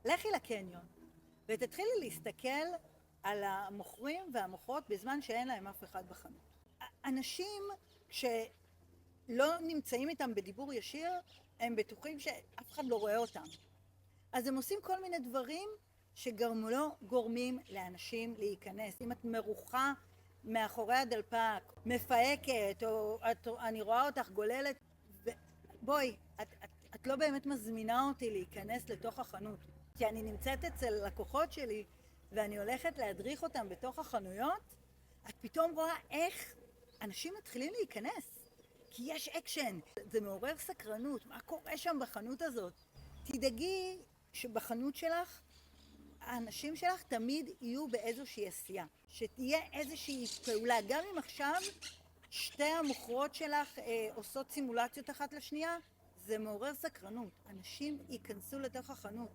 לכי לקניון ותתחילי להסתכל על המוכרים והמוכרות בזמן שאין להם אף אחד בחנות. אנשים כשלא נמצאים איתם בדיבור ישיר, הם בטוחים שאף אחד לא רואה אותם. אז הם עושים כל מיני דברים גורמים לאנשים להיכנס. אם את מרוחה מאחורי הדלפק, מפהקת, או אני רואה אותך גוללת, בואי, את לא באמת מזמינה אותי להיכנס לתוך החנות. כי אני נמצאת אצל לקוחות שלי, ואני הולכת להדריך אותם בתוך החנויות, את פתאום רואה איך אנשים מתחילים להיכנס. כי יש אקשן, זה מעורר סקרנות, מה קורה שם בחנות הזאת? תדאגי שבחנות שלך, האנשים שלך תמיד יהיו באיזושהי עשייה. שתהיה איזושהי פעולה, גם אם עכשיו שתי המוכרות שלך עושות סימולציות אחת לשנייה, זה מעורר סקרנות. אנשים ייכנסו לתוך החנות.